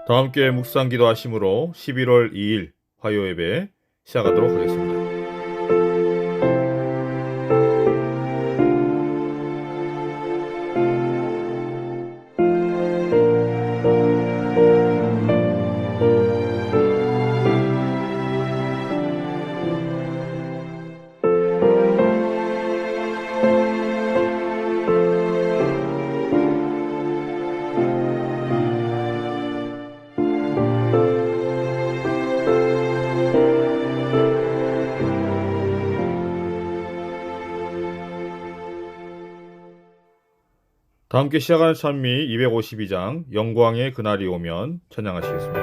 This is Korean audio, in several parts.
다 함께 묵상 기도하심으로 11월 2일 화요 예배 시작하도록 하겠습니다. 다 함께 시작하는 찬미 252장 영광의 그날이 오면 찬양하시겠습니다.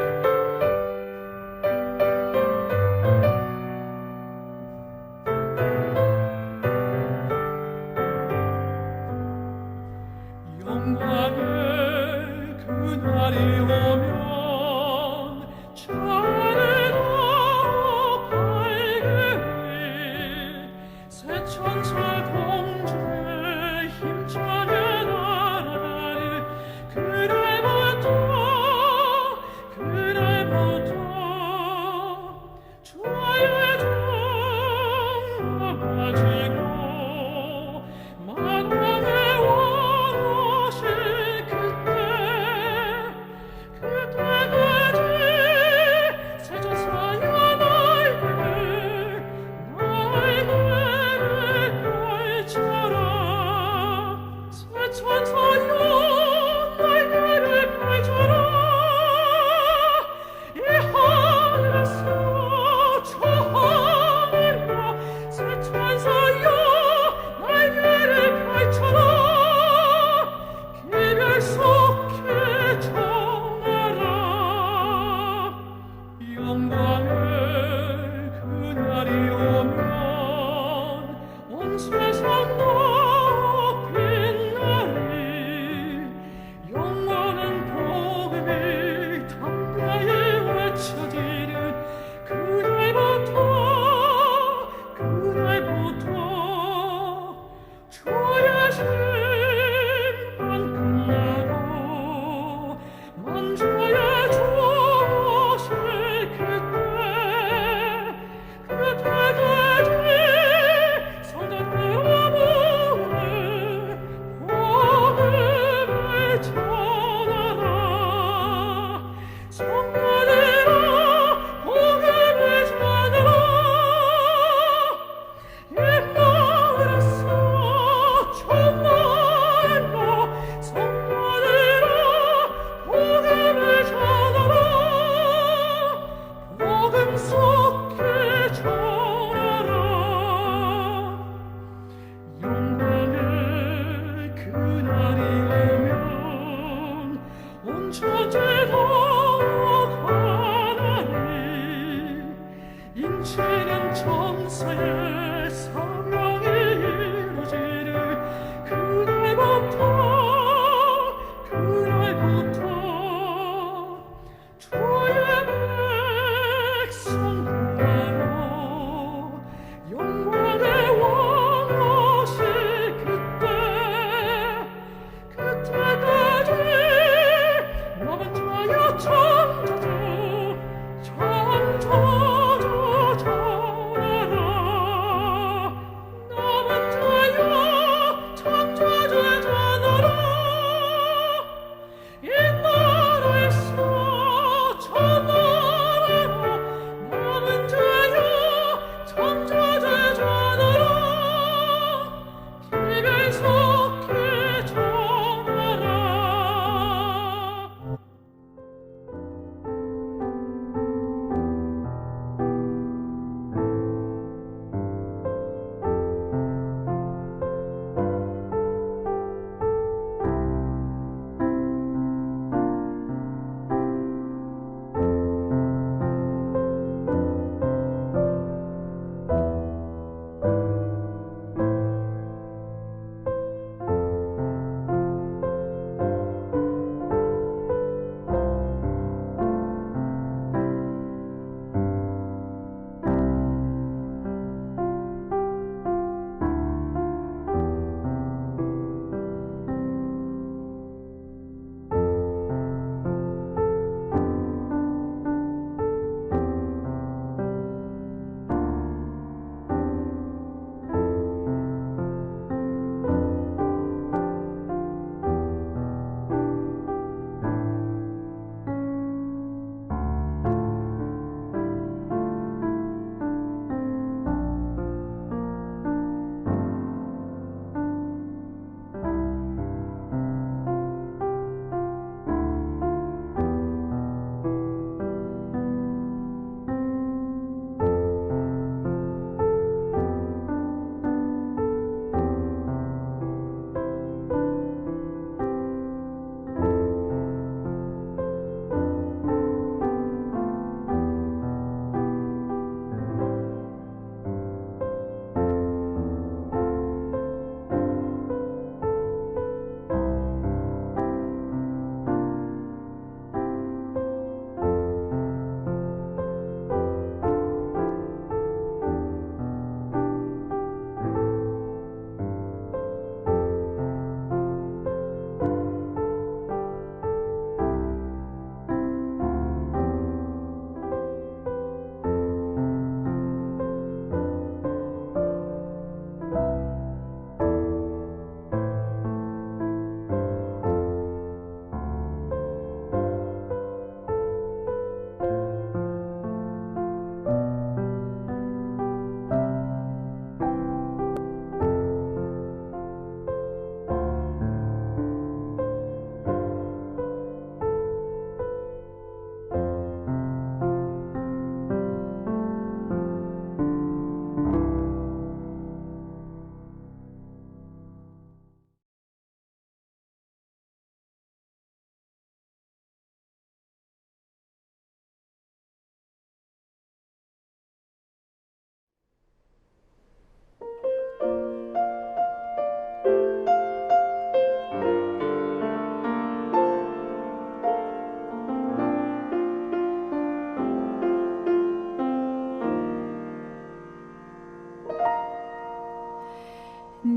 영광의 그날이 오면 찬양하고 밝으리 새 천사 공주의 힘차게 날아가리 그날부터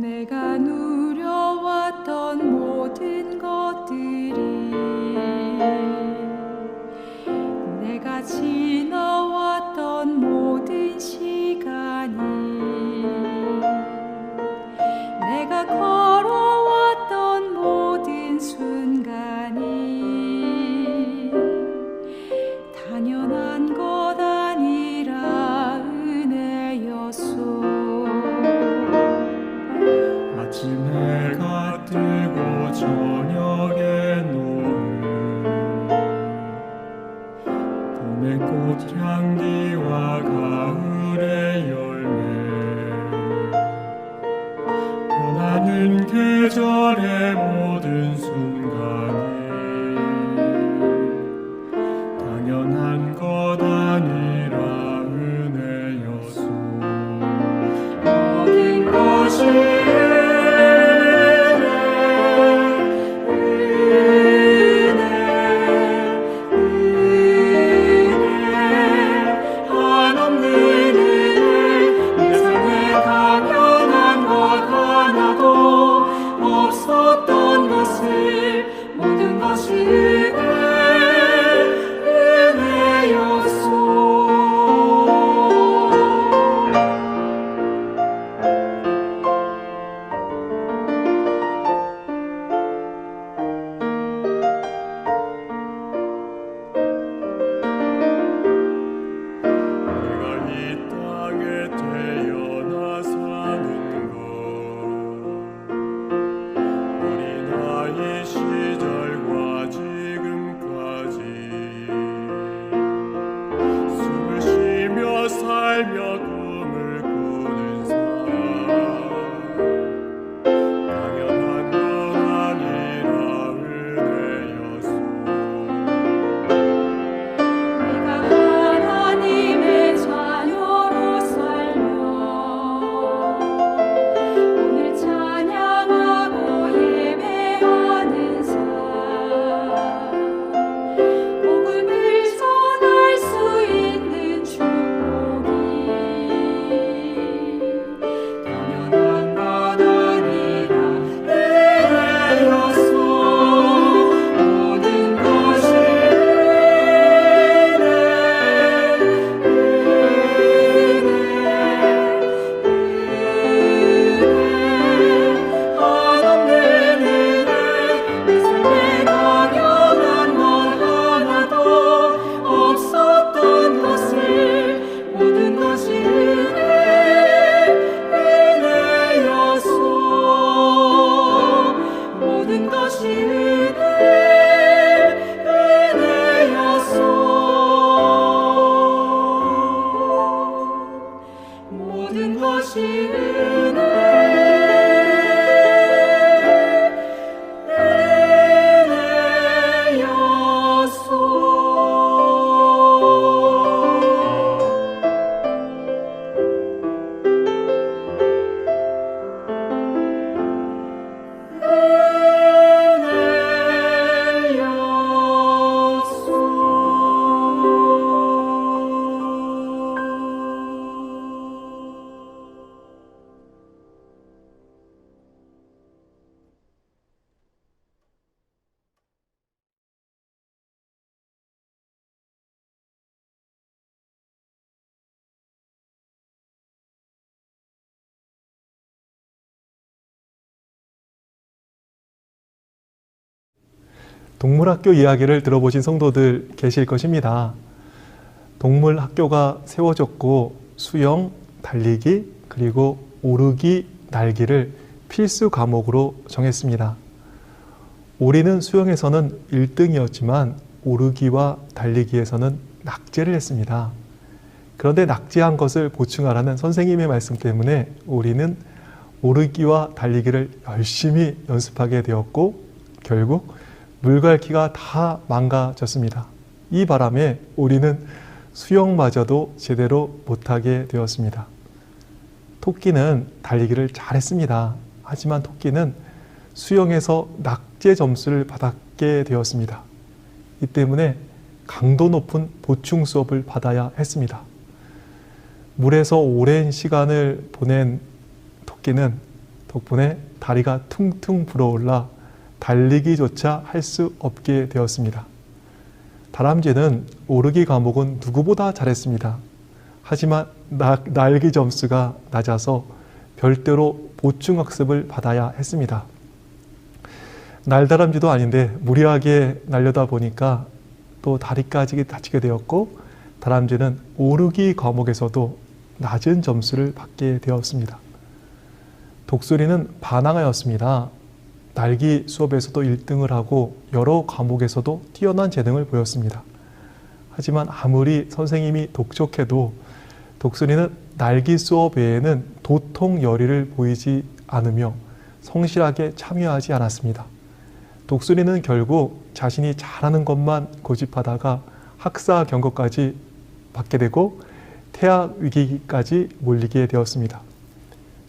내가 누려왔던 모든 것들이 내가 지나왔던 모든 시간이 내가 걸어왔던 모든 순간이 당연한 것 아니라 은혜였소. 아침 해가 뜨고 저녁에 노을 봄의 꽃향기와 가을의 열매 변하는 계절의 모든 순간이 당연한 것 아니라 은혜였소. 모든 것이 살며 꿈을 꾸는 삶 당연한 건 아니라 은혜였소. 내가 하나님의 자녀로 살며 오늘 찬양하고 예배하는 삶 복음을 전할 수 있는 축복이 당연한 것 아니라 은혜였소. 모든 것이 한없는 은혜 내 삶에 당연한 것 하나도 없었던 것을 모든 것이 은혜였소. 모든 것이 은혜였소. 모든 것이 동물학교 이야기를 들어보신 성도들 계실 것입니다. 동물학교가 세워졌고 수영, 달리기, 그리고 오르기, 날기를 필수 과목으로 정했습니다. 오리는 수영에서는 1등이었지만 오르기와 달리기에서는 낙제를 했습니다. 그런데 낙제한 것을 보충하라는 선생님의 말씀 때문에 오리는 오르기와 달리기를 열심히 연습하게 되었고 결국 물갈퀴가 다 망가졌습니다. 이 바람에 오리는 수영마저도 제대로 못하게 되었습니다. 토끼는 달리기를 잘했습니다. 하지만 토끼는 수영에서 낙제 점수를 받게 되었습니다. 이 때문에 강도 높은 보충 수업을 받아야 했습니다. 물에서 오랜 시간을 보낸 토끼는 덕분에 다리가 퉁퉁 불어올라 달리기조차 할 수 없게 되었습니다. 다람쥐는 오르기 과목은 누구보다 잘했습니다. 하지만 날기 점수가 낮아서 별도로 보충학습을 받아야 했습니다. 날다람쥐도 아닌데 무리하게 날려다 보니까 또 다리까지 다치게 되었고, 다람쥐는 오르기 과목에서도 낮은 점수를 받게 되었습니다. 독수리는 반항하였습니다. 날기 수업에서도 1등을 하고 여러 과목에서도 뛰어난 재능을 보였습니다. 하지만 아무리 선생님이 독촉해도 독수리는 날기 수업 외에는 도통 열의를 보이지 않으며 성실하게 참여하지 않았습니다. 독수리는 결국 자신이 잘하는 것만 고집하다가 학사 경고까지 받게 되고 퇴학 위기까지 몰리게 되었습니다.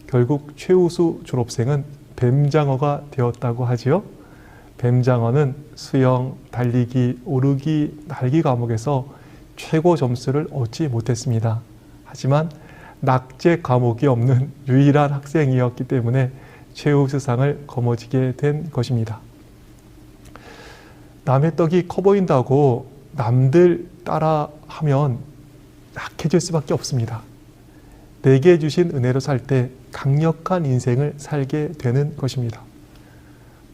결국 최우수 졸업생은 뱀장어가 되었다고 하지요. 뱀장어는 수영, 달리기, 오르기, 날기 과목에서 최고 점수를 얻지 못했습니다. 하지만 낙제 과목이 없는 유일한 학생이었기 때문에 최우수상을 거머쥐게 된 것입니다. 남의 떡이 커 보인다고 남들 따라 하면 약해질 수밖에 없습니다. 내게 주신 은혜로 살 때 강력한 인생을 살게 되는 것입니다.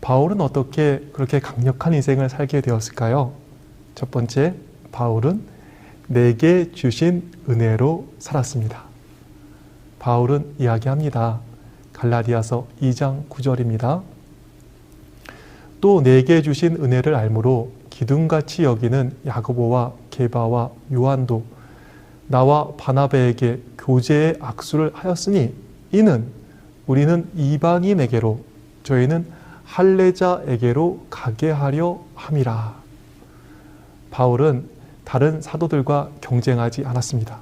바울은 어떻게 그렇게 강력한 인생을 살게 되었을까요? 첫 번째, 바울은 내게 주신 은혜로 살았습니다. 바울은 이야기합니다. 갈라디아서 2장 9절입니다. 또 내게 주신 은혜를 알므로 기둥같이 여기는 야고보와 게바와 요한도 나와 바나바에게 교제의 악수를 하였으니 이는 우리는 이방인에게로 저희는 할례자에게로 가게 하려 함이라. 바울은 다른 사도들과 경쟁하지 않았습니다.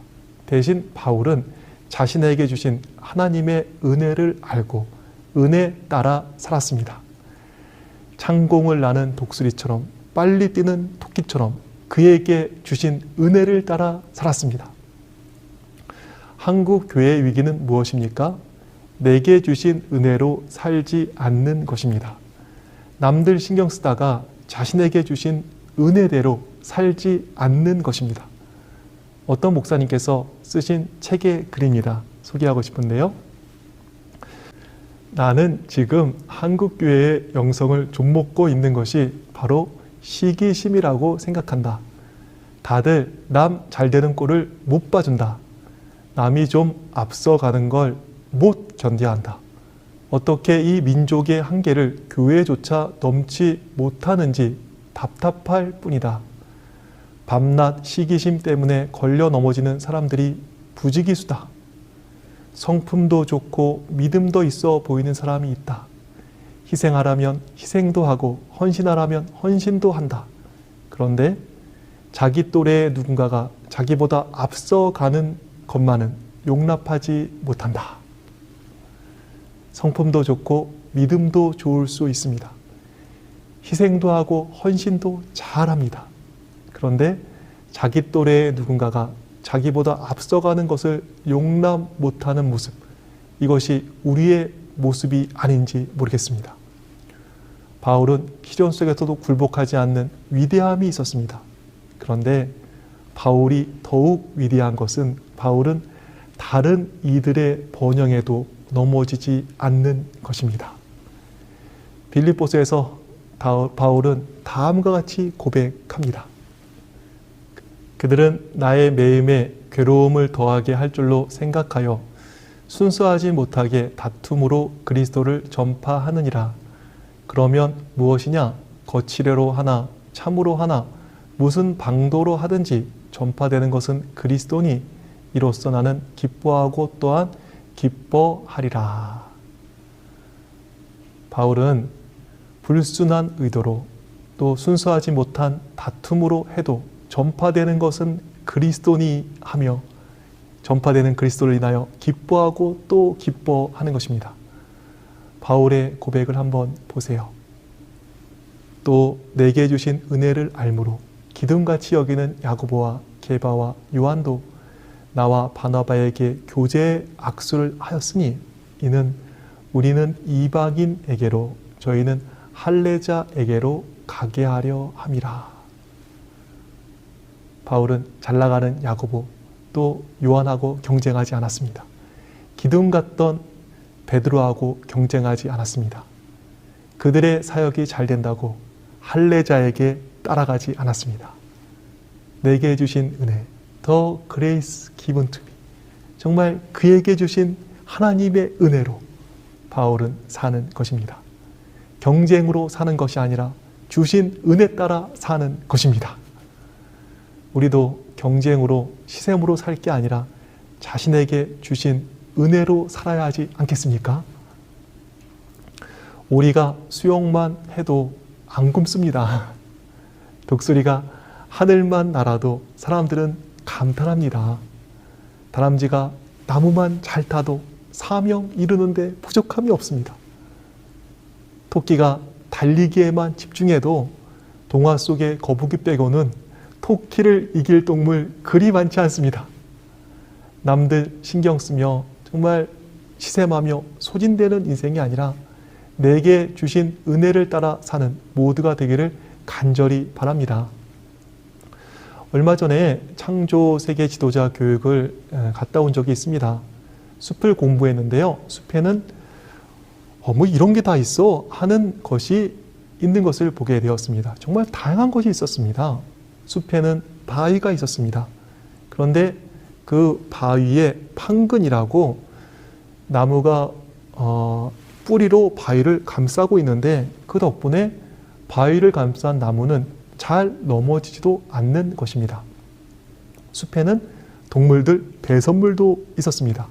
대신 바울은 자신에게 주신 하나님의 은혜를 알고 은혜 따라 살았습니다. 창공을 나는 독수리처럼 빨리 뛰는 토끼처럼 그에게 주신 은혜를 따라 살았습니다. 한국 교회의 위기는 무엇입니까? 내게 주신 은혜로 살지 않는 것입니다. 남들 신경 쓰다가 자신에게 주신 은혜대로 살지 않는 것입니다. 어떤 목사님께서 쓰신 책의 글입니다. 소개하고 싶은데요. 나는 지금 한국교회의 영성을 좀먹고 있는 것이 바로 시기심이라고 생각한다. 다들 남 잘되는 꼴을 못 봐준다. 남이 좀 앞서가는 걸 못 견뎌한다. 어떻게 이 민족의 한계를 교회조차 넘지 못하는지 답답할 뿐이다. 밤낮 시기심 때문에 걸려 넘어지는 사람들이 부지기수다. 성품도 좋고 믿음도 있어 보이는 사람이 있다. 희생하라면 희생도 하고 헌신하라면 헌신도 한다. 그런데 자기 또래의 누군가가 자기보다 앞서가는 것만은 용납하지 못한다. 성품도 좋고 믿음도 좋을 수 있습니다. 희생도 하고 헌신도 잘합니다. 그런데 자기 또래의 누군가가 자기보다 앞서가는 것을 용납 못하는 모습, 이것이 우리의 모습이 아닌지 모르겠습니다. 바울은 시련 속에서도 굴복하지 않는 위대함이 있었습니다. 그런데 바울이 더욱 위대한 것은 바울은 다른 이들의 번영에도 넘어지지 않는 것입니다. 빌립보서에서 바울은 다음과 같이 고백합니다. 그들은 나의 매임에 괴로움을 더하게 할 줄로 생각하여 순수하지 못하게 다툼으로 그리스도를 전파하느니라. 그러면 무엇이냐? 거칠애로 하나 참으로 하나 무슨 방도로 하든지 전파되는 것은 그리스도니 이로써 나는 기뻐하고 또한 기뻐하리라. 바울은 불순한 의도로 또 순수하지 못한 다툼으로 해도 전파되는 것은 그리스도니 하며 전파되는 그리스도를 인하여 기뻐하고 또 기뻐하는 것입니다. 바울의 고백을 한번 보세요. 또 내게 주신 은혜를 알므로 기둥같이 여기는 야고보와 게바와 요한도 나와 바나바에게 교제의 악수를 하였으니 이는 우리는 이방인에게로 저희는 할례자에게로 가게 하려 함이라. 바울은 잘 나가는 야고보 또 요한하고 경쟁하지 않았습니다. 기둥 같던 베드로하고 경쟁하지 않았습니다. 그들의 사역이 잘 된다고 할례자에게 따라가지 않았습니다. 내게 주신 은혜, The grace given to me, 정말 그에게 주신 하나님의 은혜로 바울은 사는 것입니다. 경쟁으로 사는 것이 아니라 주신 은혜 따라 사는 것입니다. 우리도 경쟁으로 시샘으로 살 게 아니라 자신에게 주신 은혜로 살아야 하지 않겠습니까? 오리가 수영만 해도 안 굶습니다. 독수리가 하늘만 날아도 사람들은 감탄합니다. 다람쥐가 나무만 잘 타도 사명 이루는데 부족함이 없습니다. 토끼가 달리기에만 집중해도 동화 속의 거북이 빼고는 토끼를 이길 동물 그리 많지 않습니다. 남들 신경 쓰며 정말 시샘하며 소진되는 인생이 아니라 내게 주신 은혜를 따라 사는 모두가 되기를 간절히 바랍니다. 얼마 전에 창조 세계 지도자 교육을 갔다 온 적이 있습니다. 숲을 공부했는데요. 숲에는 뭐 이런 게 다 있어 하는 것이 있는 것을 보게 되었습니다. 정말 다양한 것이 있었습니다. 숲에는 바위가 있었습니다. 그런데 그 바위에 판근이라고 나무가 뿌리로 바위를 감싸고 있는데 그 덕분에 바위를 감싼 나무는 잘 넘어지지도 않는 것입니다. 숲에는 동물들 배설물도 있었습니다.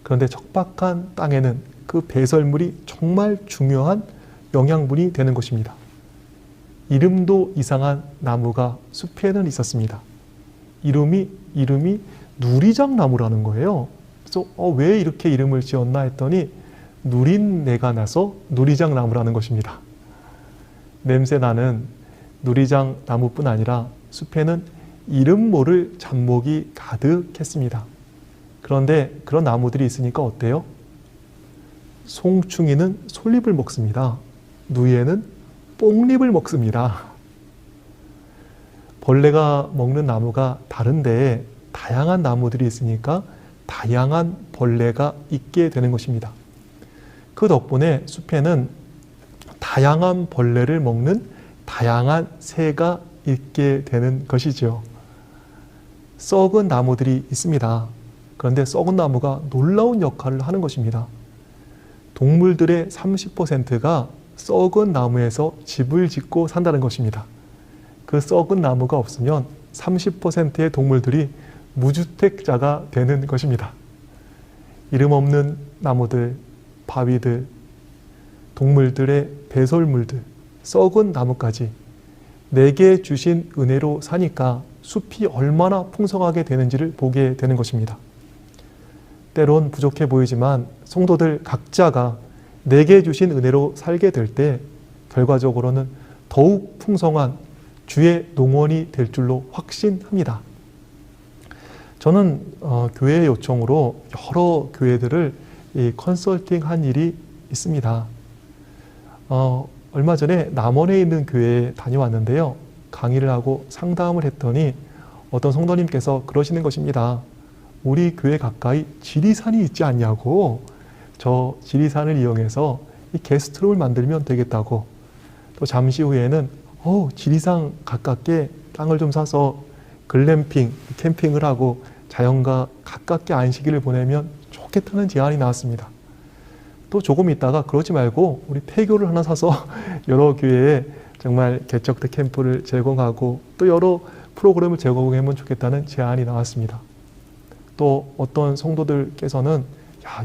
그런데 척박한 땅에는 그 배설물이 정말 중요한 영양분이 되는 것입니다. 이름도 이상한 나무가 숲에는 있었습니다. 이름이 누리장나무라는 거예요. 그래서 왜 이렇게 이름을 지었나 했더니 누린내가 나서 누리장나무라는 것입니다. 냄새나는 누리장나무뿐 아니라 숲에는 이름 모를 잡목이 가득했습니다. 그런데 그런 나무들이 있으니까 어때요? 송충이는 솔잎을 먹습니다. 누이에는 뽕잎을 먹습니다. 벌레가 먹는 나무가 다른데 다양한 나무들이 있으니까 다양한 벌레가 있게 되는 것입니다. 그 덕분에 숲에는 다양한 벌레를 먹는 다양한 새가 있게 되는 것이죠. 썩은 나무들이 있습니다. 그런데 썩은 나무가 놀라운 역할을 하는 것입니다. 동물들의 30%가 썩은 나무에서 집을 짓고 산다는 것입니다. 그 썩은 나무가 없으면 30%의 동물들이 무주택자가 되는 것입니다. 이름 없는 나무들, 바위들, 동물들의 배설물들, 썩은 나무까지 내게 주신 은혜로 사니까 숲이 얼마나 풍성하게 되는지를 보게 되는 것입니다. 때론 부족해 보이지만 성도들 각자가 내게 주신 은혜로 살게 될 때 결과적으로는 더욱 풍성한 주의 농원이 될 줄로 확신합니다. 저는 교회 요청으로 여러 교회들을 컨설팅한 일이 있습니다. 얼마 전에 남원에 있는 교회에 다녀왔는데요. 강의를 하고 상담을 했더니 어떤 성도님께서 그러시는 것입니다. 우리 교회 가까이 지리산이 있지 않냐고, 저 지리산을 이용해서 이 게스트룸을 만들면 되겠다고. 또 잠시 후에는 지리산 가깝게 땅을 좀 사서 글램핑, 캠핑을 하고 자연과 가깝게 안식일을 보내면 좋겠다는 제안이 나왔습니다. 또 조금 있다가 그러지 말고 우리 폐교를 하나 사서 여러 교회에 정말 개척대 캠프를 제공하고 또 여러 프로그램을 제공하면 좋겠다는 제안이 나왔습니다. 또 어떤 성도들께서는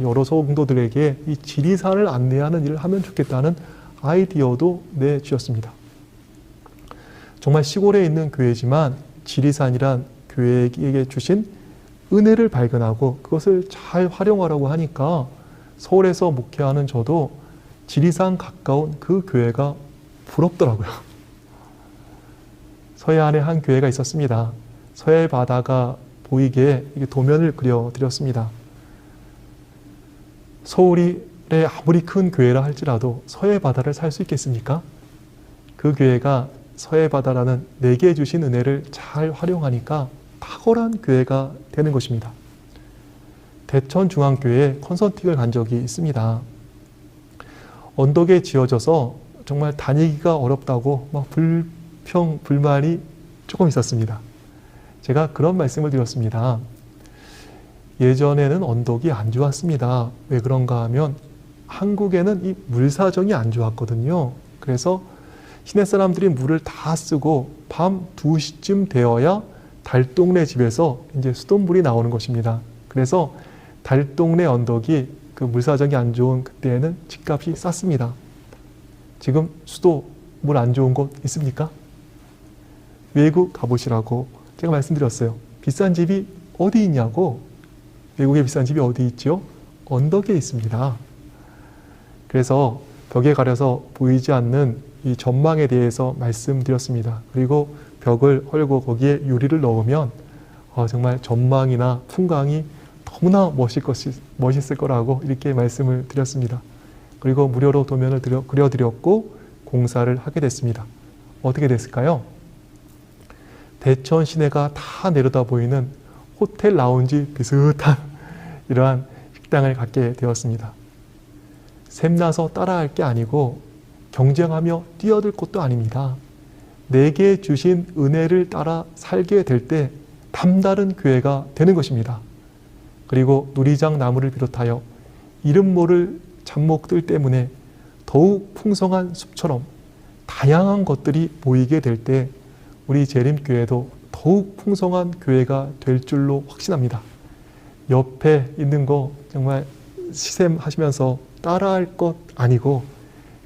여러 성도들에게 이 지리산을 안내하는 일을 하면 좋겠다는 아이디어도 내주셨습니다. 정말 시골에 있는 교회지만 지리산이란 교회에게 주신 은혜를 발견하고 그것을 잘 활용하라고 하니까 서울에서 목회하는 저도 지리산 가까운 그 교회가 부럽더라고요. 서해안에 한 교회가 있었습니다. 서해 바다가 보이게 도면을 그려드렸습니다. 서울이 아무리 큰 교회라 할지라도 서해 바다를 살 수 있겠습니까? 그 교회가 서해 바다라는 내게 주신 은혜를 잘 활용하니까 탁월한 교회가 되는 것입니다. 대천중앙교회에 컨설팅을 간 적이 있습니다. 언덕에 지어져서 정말 다니기가 어렵다고 막 불평, 불만이 조금 있었습니다. 제가 그런 말씀을 드렸습니다. 예전에는 언덕이 안 좋았습니다. 왜 그런가 하면 한국에는 이 물 사정이 안 좋았거든요. 그래서 시내 사람들이 물을 다 쓰고 밤 2시쯤 되어야 달동네 집에서 이제 수돗물이 나오는 것입니다. 그래서 달동네 언덕이 그 물 사정이 안 좋은 그때에는 집값이 쌌습니다. 지금 수도 물 안 좋은 곳 있습니까? 외국 가보시라고 제가 말씀드렸어요. 비싼 집이 어디 있냐고. 외국에 비싼 집이 어디 있죠? 언덕에 있습니다. 그래서 벽에 가려서 보이지 않는 이 전망에 대해서 말씀드렸습니다. 그리고 벽을 헐고 거기에 유리를 넣으면 정말 전망이나 풍광이 너무나 멋있을 거라고 이렇게 말씀을 드렸습니다. 그리고 무료로 도면을 그려드렸고 공사를 하게 됐습니다. 어떻게 됐을까요? 대천 시내가 다 내려다 보이는 호텔 라운지 비슷한 이러한 식당을 갖게 되었습니다. 샘나서 따라할 게 아니고 경쟁하며 뛰어들 것도 아닙니다. 내게 주신 은혜를 따라 살게 될 때 남다른 교회가 되는 것입니다. 그리고 누리장 나무를 비롯하여 이름 모를 잡목들 때문에 더욱 풍성한 숲처럼 다양한 것들이 모이게 될 때 우리 재림교회도 더욱 풍성한 교회가 될 줄로 확신합니다. 옆에 있는 거 정말 시샘하시면서 따라할 것 아니고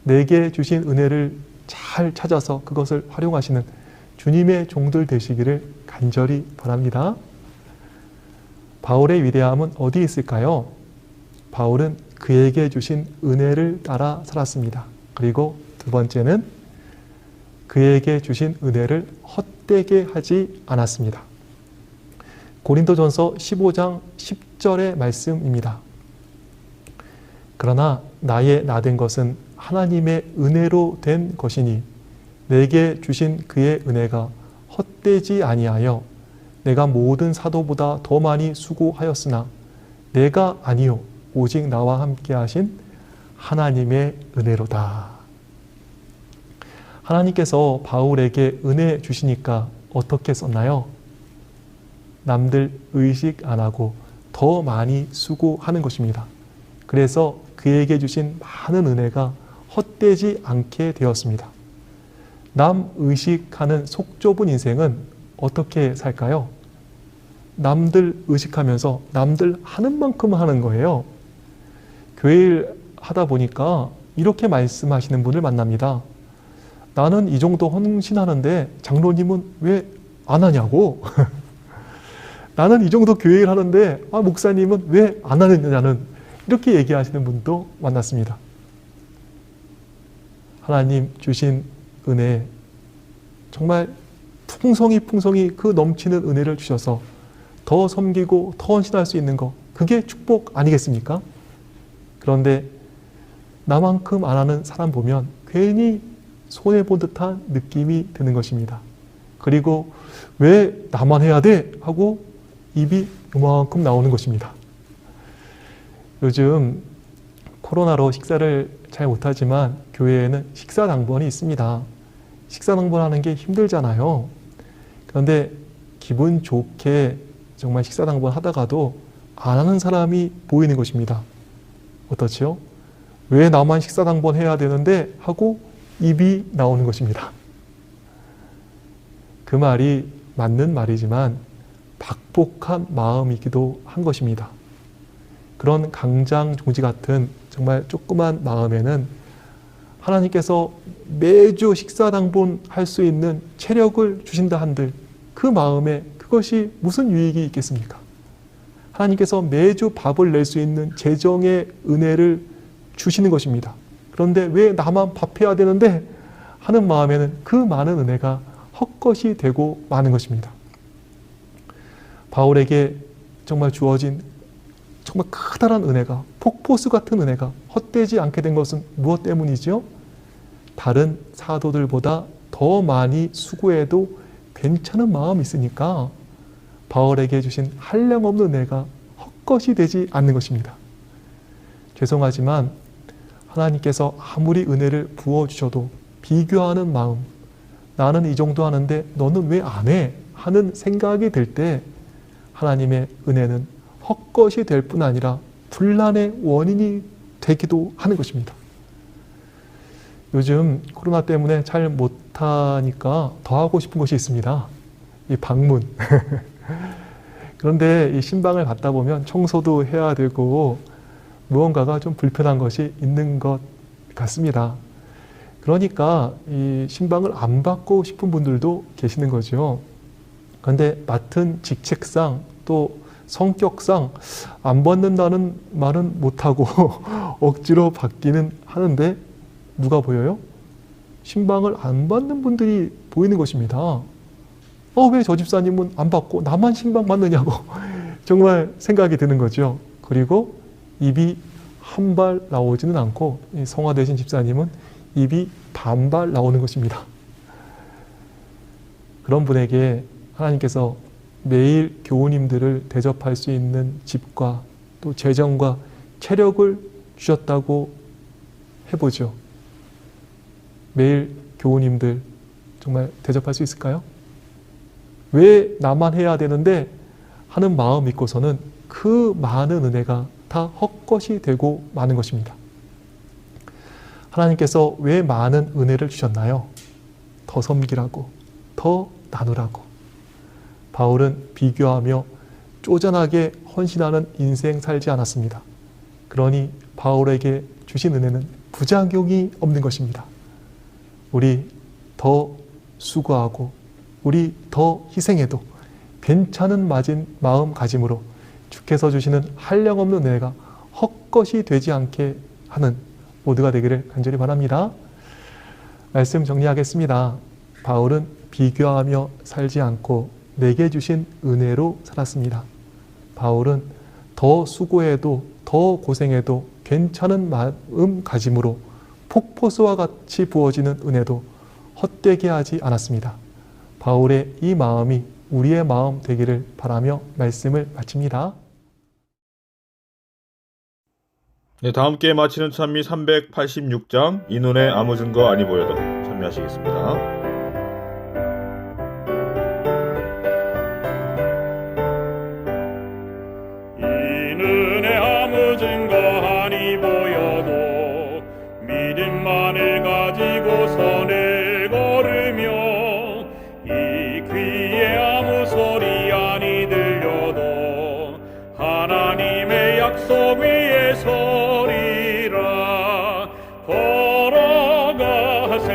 내게 주신 은혜를 잘 찾아서 그것을 활용하시는 주님의 종들 되시기를 간절히 바랍니다. 바울의 위대함은 어디 있을까요? 바울은 그에게 주신 은혜를 따라 살았습니다. 그리고 두 번째는 그에게 주신 은혜를 헛되게 하지 않았습니다. 고린도전서 15장 10절의 말씀입니다. 그러나 나의 나된 것은 하나님의 은혜로 된 것이니 내게 주신 그의 은혜가 헛되지 아니하여 내가 모든 사도보다 더 많이 수고하였으나 내가 아니요 오직 나와 함께 하신 하나님의 은혜로다. 하나님께서 바울에게 은혜 주시니까 어떻게 썼나요? 남들 의식 안 하고 더 많이 수고하는 것입니다. 그래서 그에게 주신 많은 은혜가 헛되지 않게 되었습니다. 남 의식하는 속 좁은 인생은 어떻게 살까요? 남들 의식하면서 남들 하는 만큼 하는 거예요. 교회 하다 보니까 이렇게 말씀하시는 분을 만납니다. 나는 이 정도 헌신하는데 장로님은 왜 안 하냐고. 나는 이 정도 교회를 하는데 목사님은 왜 안 하느냐는 이렇게 얘기하시는 분도 만났습니다. 하나님 주신 은혜 정말 풍성히 그 넘치는 은혜를 주셔서 더 섬기고 더 헌신할 수 있는 거 그게 축복 아니겠습니까? 그런데 나만큼 안 하는 사람 보면 괜히 손해본 듯한 느낌이 드는 것입니다. 그리고 왜 나만 해야 돼? 하고 입이 요만큼 나오는 것입니다. 요즘 코로나로 식사를 잘 못하지만 교회에는 식사당번이 있습니다. 식사당번하는 게 힘들잖아요. 그런데 기분 좋게 정말 식사당번 하다가도 안 하는 사람이 보이는 것입니다. 어떻지요? 왜 나만 식사당번 해야 되는데? 하고 입이 나오는 것입니다. 그 말이 맞는 말이지만 박복한 마음이기도 한 것입니다. 그런 강장종지 같은 정말 조그만 마음에는 하나님께서 매주 식사당번 할 수 있는 체력을 주신다 한들 그 마음에 그것이 무슨 유익이 있겠습니까? 하나님께서 매주 밥을 낼 수 있는 재정의 은혜를 주시는 것입니다. 그런데 왜 나만 밥해야 되는데 하는 마음에는 그 많은 은혜가 헛것이 되고 마는 것입니다. 바울에게 정말 주어진 정말 커다란 은혜가, 폭포수 같은 은혜가 헛되지 않게 된 것은 무엇 때문이지요? 다른 사도들보다 더 많이 수고해도 괜찮은 마음이 있으니까 바울에게 주신 한량없는 은혜가 헛것이 되지 않는 것입니다. 죄송하지만 하나님께서 아무리 은혜를 부어주셔도 비교하는 마음, 나는 이 정도 하는데 너는 왜 안 해? 하는 생각이 들 때 하나님의 은혜는 헛것이 될 뿐 아니라 분란의 원인이 되기도 하는 것입니다. 요즘 코로나 때문에 잘 못하니까 더 하고 싶은 것이 있습니다. 이 방문. 그런데 이 신방을 갔다 보면 청소도 해야 되고 무언가가 좀 불편한 것이 있는 것 같습니다. 그러니까 이 신방을 안 받고 싶은 분들도 계시는 거죠. 그런데 맡은 직책상 또 성격상 안 받는다는 말은 못하고 억지로 받기는 하는데 누가 보여요? 신방을 안 받는 분들이 보이는 것입니다. 왜 저 집사님은 안 받고 나만 신방 받느냐고 정말 생각이 드는 거죠. 그리고 입이 한 발 나오지는 않고 성화되신 집사님은 입이 반발 나오는 것입니다. 그런 분에게 하나님께서 매일 교우님들을 대접할 수 있는 집과 또 재정과 체력을 주셨다고 해보죠. 매일 교우님들 정말 대접할 수 있을까요? 왜 나만 해야 되는데 하는 마음 믿고서는 그 많은 은혜가 다 헛것이 되고 마는 것입니다. 하나님께서 왜 많은 은혜를 주셨나요? 더 섬기라고, 더 나누라고. 바울은 비교하며 쪼잔하게 헌신하는 인생 살지 않았습니다. 그러니 바울에게 주신 은혜는 부작용이 없는 것입니다. 우리 더 수고하고 우리 더 희생해도 괜찮은 마음가짐으로 주께서 주시는 한량없는 은혜가 헛것이 되지 않게 하는 모두가 되기를 간절히 바랍니다. 말씀 정리하겠습니다. 바울은 비교하며 살지 않고 내게 주신 은혜로 살았습니다. 바울은 더 수고해도 더 고생해도 괜찮은 마음가짐으로 폭포수와 같이 부어지는 은혜도 헛되게 하지 않았습니다. 바울의 이 마음이 우리의 마음 되기를 바라며 말씀을 마칩니다. 네, 다 함께 마치는 찬미 386장 이 눈에 아무 증거 아니 보여도 찬미하시겠습니다. 증거 아니 보여도 믿음만을 가지고 선을 걸으며 이 귀에 아무 소리 아니 들려도 하나님의 약속 위에 서리라. 걸어가세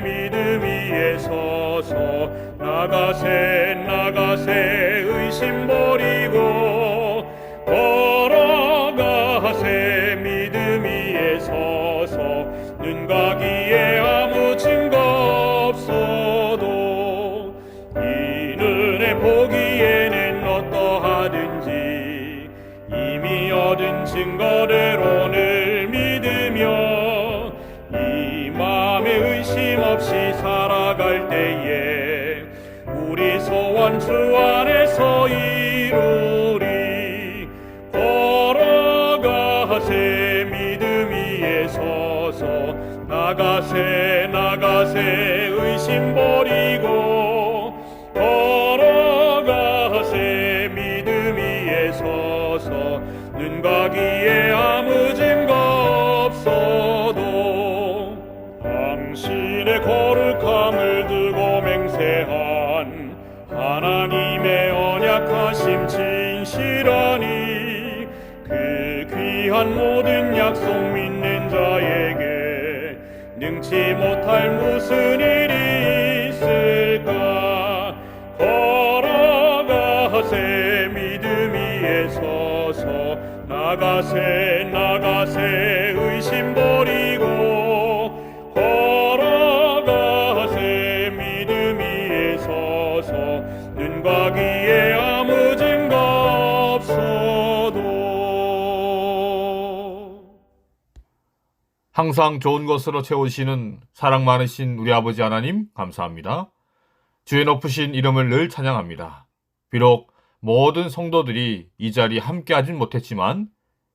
믿음 위에 서서 나가세 의심 버리고 걸어가세 믿음 위에 서서 눈과 귀에 아무 증거 없어도 이 눈에 보기에는 어떠하든지 이미 얻은 증거대로를 믿으며 이 마음에 의심 없이 살아갈 때에 우리 소원 주 안에서 이루리. 걸어가세 믿음 위에 서서 나가세 의심 버리고 걸어가세 믿음 위에 서서 눈과 귀에 아무 증거 없어도 당신의 거룩함을 두고 맹세한 하나님의 언약하심 진실하니 그 귀한 모든 약속 믿는 자에게 능치 못할 무슨 일이 있을까. 걸어가세 믿음 위에 서서 나가세 의심 버리고 걸어가세 믿음 위에 서서 눈과 귀에 아무 증거 없어도 항상 좋은 것으로 채우시는 사랑 많으신 우리 아버지 하나님 감사합니다. 주의 높으신 이름을 늘 찬양합니다. 비록 모든 성도들이 이 자리에 함께 하진 못했지만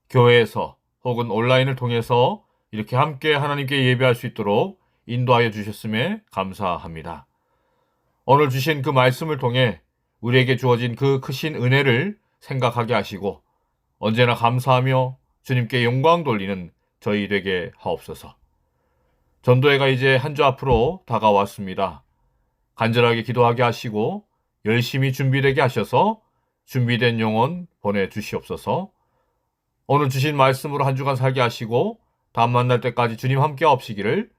교회에서 혹은 온라인을 통해서 이렇게 함께 하나님께 예배할 수 있도록 인도하여 주셨음에 감사합니다. 오늘 주신 그 말씀을 통해 우리에게 주어진 그 크신 은혜를 생각하게 하시고 언제나 감사하며 주님께 영광 돌리는 저희 되게 하옵소서. 전도회가 이제 한 주 앞으로 다가왔습니다. 간절하게 기도하게 하시고 열심히 준비되게 하셔서 준비된 영혼 보내주시옵소서. 오늘 주신 말씀으로 한 주간 살게 하시고 다음 만날 때까지 주님 함께 하옵시기를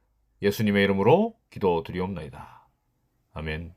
예수님의 이름으로 기도드리옵나이다. 아멘.